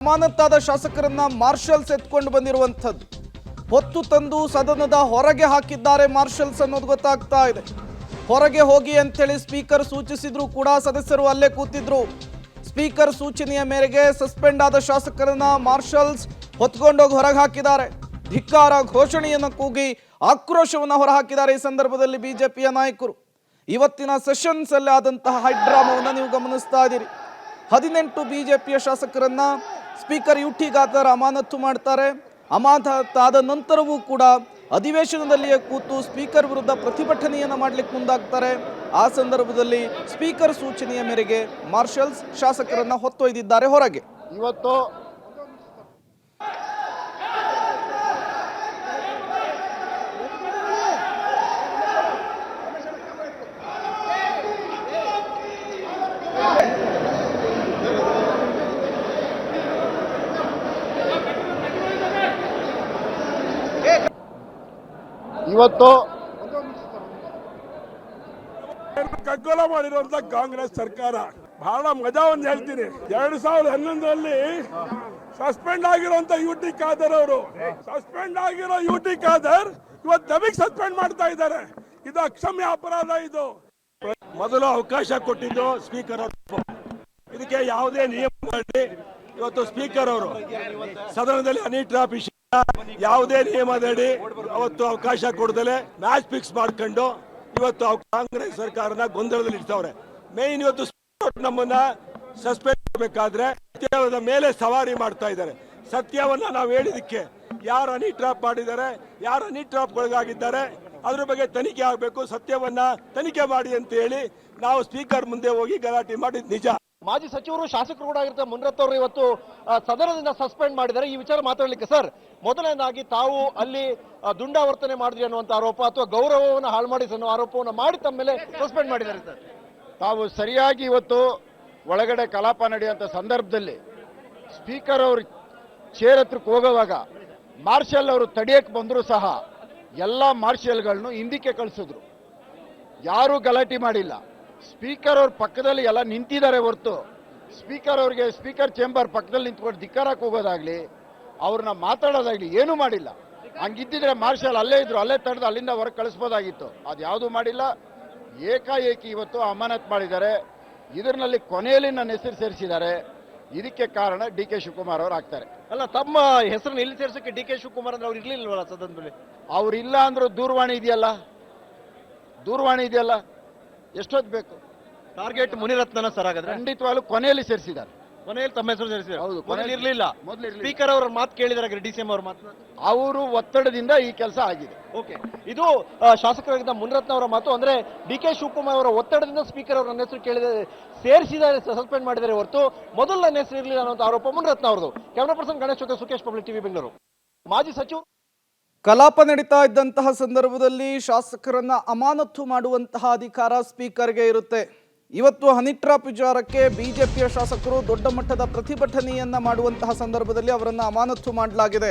ಅಮಾನತಾದ ಶಾಸಕರನ್ನ ಮಾರ್ಷಲ್ಸ್ ಎತ್ಕೊಂಡು ಬಂದಿರುವಂಥದ್ದು ಹೊತ್ತು ತಂದು ಸದನದ ಹೊರಗೆ ಹಾಕಿದ್ದಾರೆ ಮಾರ್ಷಲ್ಸ್ ಅನ್ನೋದು ಗೊತ್ತಾಗ್ತಾ ಇದೆ. ಹೊರಗೆ ಹೋಗಿ ಅಂತೇಳಿ ಸ್ಪೀಕರ್ ಸೂಚಿಸಿದ್ರು ಕೂಡ ಸದಸ್ಯರು ಅಲ್ಲೇ ಕೂತಿದ್ರು. ಸ್ಪೀಕರ್ ಸೂಚನೆಯ ಮೇರೆಗೆ ಸಸ್ಪೆಂಡ್ ಆದ ಶಾಸಕರನ್ನ ಮಾರ್ಷಲ್ಸ್ ಹೊತ್ಕೊಂಡೋಗಿ ಹೊರಗೆ ಹಾಕಿದ್ದಾರೆ. ಧಿಕ್ಕಾರ ಘೋಷಣೆಯನ್ನು ಕೂಗಿ ಆಕ್ರೋಶವನ್ನು ಹೊರಹಾಕಿದ್ದಾರೆ. ಈ ಸಂದರ್ಭದಲ್ಲಿ ಬಿಜೆಪಿಯ ನಾಯಕರು ಇವತ್ತಿನ ಸೆಷನ್ಸ್ ಅಲ್ಲಿ ಆದಂತಹ ಹೈಡ್ರಾಮವನ್ನು ನೀವು ಗಮನಿಸ್ತಾ ಇದ್ದೀರಿ. 18 ಬಿಜೆಪಿಯ ಶಾಸಕರನ್ನ ಸ್ಪೀಕರ್ ಯುಟಿ ಖಾದರ್ ಅಮಾನತು ಮಾಡ್ತಾರೆ. ಅಮಾನತಾದ ನಂತರವೂ ಕೂಡ ಅಧಿವೇಶನದಲ್ಲಿಯೇ ಕೂತು ಸ್ಪೀಕರ್ ವಿರುದ್ಧ ಪ್ರತಿಭಟನೆಯನ್ನು ಮಾಡಲಿಕ್ಕೆ ಮುಂದಾಗ್ತಾರೆ. ಆ ಸಂದರ್ಭದಲ್ಲಿ ಸ್ಪೀಕರ್ ಸೂಚನೆಯ ಮೇರೆಗೆ ಮಾರ್ಷಲ್ಸ್ ಶಾಸಕರನ್ನ ಹೊತ್ತೊಯ್ದಿದ್ದಾರೆ ಹೊರಗೆ. ಇವತ್ತು ಕಗ್ಗೊಲ ಮಾಡಿರುವಂತ ಕಾಂಗ್ರೆಸ್ ಸರ್ಕಾರ ಬಹಳ ಮಜಾ ಒಂದು ಹೇಳ್ತೀನಿ. 2011ರಲ್ಲಿ ಸಸ್ಪೆಂಡ್ ಆಗಿರುವಂತ ಯುಟಿ ಖಾದರ್ ಅವರು ಸಸ್ಪೆಂಡ್ ಆಗಿರೋ ಯುಟಿ ಖಾದರ್ ಇವತ್ತು ನಮಗೆ ಸಸ್ಪೆಂಡ್ ಮಾಡ್ತಾ ಇದ್ದಾರೆ. ಇದು ಅಕ್ಷಮ್ಯ ಅಪರಾಧ. ಇದು ಮೊದಲು ಅವಕಾಶ ಕೊಟ್ಟಿದ್ದು ಸ್ಪೀಕರ್ ಅವರು. ಇದಕ್ಕೆ ಯಾವುದೇ ನಿಯಮ ಮಾಡಿ ಇವತ್ತು ಸ್ಪೀಕರ್ ಅವರು ಸದನದಲ್ಲಿ ಹನಿ ಟ್ರಾಪ್ ವಿಷಯ ಯಾವುದೇ ನಿಯಮದಡಿ ಅವತ್ತು ಅವಕಾಶ ಕೊಡದಲೆ ಮ್ಯಾಚ್ ಫಿಕ್ಸ್ ಮಾಡ್ಕೊಂಡು ಇವತ್ತು ಕಾಂಗ್ರೆಸ್ ಸರ್ಕಾರನ ಗೊಂದಲದಲ್ಲಿ ಇಡ್ತಾವ್ರೆ. ಮೇನ್ ಇವತ್ತು ನಮ್ಮನ್ನ ಸಸ್ಪೆಂಡ್ ಮಾಡಬೇಕಾದ್ರೆ ಸತ್ಯದ ಮೇಲೆ ಸವಾರಿ ಮಾಡ್ತಾ ಇದ್ದಾರೆ. ಸತ್ಯವನ್ನ ನಾವು ಹೇಳಿದಕ್ಕೆ ಯಾರು ಹನಿ ಟ್ರಾಪ್ ಮಾಡಿದ್ದಾರೆ, ಯಾರು ಹನಿ ಟ್ರಾಪ್ ಒಳಗಾಗಿದ್ದಾರೆ ಅದ್ರ ಬಗ್ಗೆ ತನಿಖೆ ಆಗಬೇಕು, ಸತ್ಯವನ್ನ ತನಿಖೆ ಮಾಡಿ ಅಂತ ಹೇಳಿ ನಾವು ಸ್ಪೀಕರ್ ಮುಂದೆ ಹೋಗಿ ಗಲಾಟೆ ಮಾಡಿದ್ ನಿಜ. ಮಾಜಿ ಸಚಿವರು ಶಾಸಕರು ಕೂಡ ಆಗಿರ್ತಾರೆ ಮುನ್ರತ್ ಅವರು ಇವತ್ತು ಸದನದಿಂದ ಸಸ್ಪೆಂಡ್ ಮಾಡಿದ್ದಾರೆ. ಈ ವಿಚಾರ ಮಾತಾಡ್ಲಿಕ್ಕೆ ಸರ್, ಮೊದಲನೇದಾಗಿ ತಾವು ಅಲ್ಲಿ ದುಂಡಾವರ್ತನೆ ಮಾಡಿದ್ರಿ ಅನ್ನುವಂಥ ಆರೋಪ ಅಥವಾ ಗೌರವವನ್ನು ಹಾಳು ಮಾಡಿ ಅನ್ನೋ ಆರೋಪವನ್ನು ಮಾಡಿ ತಮ್ಮ ಮೇಲೆ ಸಸ್ಪೆಂಡ್ ಮಾಡಿದ್ದಾರೆ ಸರ್. ತಾವು ಸರಿಯಾಗಿ ಇವತ್ತು ಒಳಗಡೆ ಕಲಾಪ ನಡೆಯುವಂಥ ಸಂದರ್ಭದಲ್ಲಿ ಸ್ಪೀಕರ್ ಅವರು ಚೇರ್ ಹತ್ರಕ್ಕೆ ಹೋಗುವಾಗ ಮಾರ್ಷಲ್ ಅವರು ತಡೆಯಕ್ಕೆ ಬಂದರೂ ಸಹ ಎಲ್ಲ ಮಾರ್ಷಲ್ಗಳನ್ನು ಹಿಂದಕ್ಕೆ ಕಳಿಸಿದ್ರು. ಯಾರೂ ಗಲಾಟೆ ಮಾಡಿಲ್ಲ. ಸ್ಪೀಕರ್ ಅವ್ರ ಪಕ್ಕದಲ್ಲಿ ಎಲ್ಲ ನಿಂತಿದ್ದಾರೆ ಹೊರತು ಸ್ಪೀಕರ್ ಅವ್ರಿಗೆ ಸ್ಪೀಕರ್ ಚೇಂಬರ್ ಪಕ್ಕದಲ್ಲಿ ನಿಂತ್ಕೊಂಡು ಧಿಕ್ಕಾರಕ್ಕೆ ಹೋಗೋದಾಗ್ಲಿ ಅವ್ರನ್ನ ಮಾತಾಡೋದಾಗ್ಲಿ ಏನೂ ಮಾಡಿಲ್ಲ. ಹಂಗಿದ್ದಿದ್ರೆ ಮಾರ್ಷಲ್ ಅಲ್ಲೇ ಇದ್ರು, ಅಲ್ಲೇ ತಡೆದು ಅಲ್ಲಿಂದ ಹೊರಗೆ ಕಳಿಸ್ಬೋದಾಗಿತ್ತು. ಅದು ಯಾವುದೂ ಮಾಡಿಲ್ಲ. ಏಕಾಏಕಿ ಇವತ್ತು ಅಮಾನತ್ ಮಾಡಿದ್ದಾರೆ. ಇದರಲ್ಲಿ ಕೊನೆಯಲ್ಲಿ ನನ್ನ ಹೆಸರು ಸೇರಿಸಿದ್ದಾರೆ. ಇದಕ್ಕೆ ಕಾರಣ ಡಿ ಕೆ ಶಿವಕುಮಾರ್ ಅವರು ಆಗ್ತಾರೆ. ಅಲ್ಲ, ತಮ್ಮ ಹೆಸರನ್ನು ಇಲ್ಲಿ ಸೇರಿಸಕ್ಕೆ ಡಿ ಕೆ ಶಿವಕುಮಾರ್ ಅಂದ್ರೆ ಅವ್ರು ಇರ್ಲಿಲ್ವಲ್ಲ ಸದನದಲ್ಲಿ? ಅವ್ರಿಲ್ಲ ಅಂದ್ರೂ ದೂರವಾಣಿ ಇದೆಯಲ್ಲ, ಎಷ್ಟೊತ್ತು ಬೇಕು? Target Munirathna sir. ಹಾಗಾದ್ರೆ ಖಂಡಿತವಾಗ್ಲೂ ಕೊನೆಯಲ್ಲಿ ಸೇರಿಸಿದ್ದಾರೆ. ಕೊನೆಯಲ್ಲಿ ತಮ್ಮ ಹೆಸರು ಸೇರಿಸಿದ್ದಾರೆ. ಹೌದು, ಮೊದಲು ಇರ್ಲಿಲ್ಲ. ಸ್ಪೀಕರ್ ಅವರ ಮಾತು ಕೇಳಿದಾರೆ ಡಿ ಸಿ ಎಂ ಅವ್ರ ಮಾತು. ಅವರು ಒತ್ತಡದಿಂದ ಈ ಕೆಲಸ ಆಗಿದೆ. ಓಕೆ, ಇದು ಶಾಸಕರಾಗಿದ್ದ ಮುನಿರತ್ನ ಅವರ ಮಾತು. ಅಂದ್ರೆ ಡಿ ಕೆ ಶಿವಕುಮಾರ್ ಅವರ ಒತ್ತಡದಿಂದ ಸ್ಪೀಕರ್ ಅವರ ನನ್ನ ಹೆಸರು ಕೇಳಿದ ಸೇರಿಸಿದ್ದಾರೆ, ಸಸ್ಪೆಂಡ್ ಮಾಡಿದ್ದಾರೆ ಹೊರತು ಮೊದಲು ನನ್ನ ಹೆಸರು ಇರಲಿಲ್ಲ ಅನ್ನೋ ಆರೋಪ ಮುನಿರತ್ನ ಅವರದು. ಕ್ಯಾಮರಾ ಪರ್ಸನ್ ಗಣೇಶ್ ಜೊತೆ ಸುಖೇಶ್, ಪಬ್ಲಿಕ್ ಟಿವಿ ಬೆಂಗಳೂರು. ಮಾಜಿ ಸಚಿವರು ಕಲಾಪ ನಡೀತಾ ಇದ್ದಂತಹ ಸಂದರ್ಭದಲ್ಲಿ ಶಾಸಕರನ್ನ ಅಮಾನತು ಮಾಡುವಂತಹ ಅಧಿಕಾರ ಸ್ಪೀಕರ್ಗೆ ಇರುತ್ತೆ. ಇವತ್ತು ಹನಿ ಟ್ರಾಪ್ ವಿಚಾರಕ್ಕೆ ಬಿಜೆಪಿಯ ಶಾಸಕರು ದೊಡ್ಡ ಮಟ್ಟದ ಪ್ರತಿಭಟನೆಯನ್ನ ಮಾಡುವಂತಹ ಸಂದರ್ಭದಲ್ಲಿ ಅವರನ್ನ ಅಮಾನತು ಮಾಡಲಾಗಿದೆ.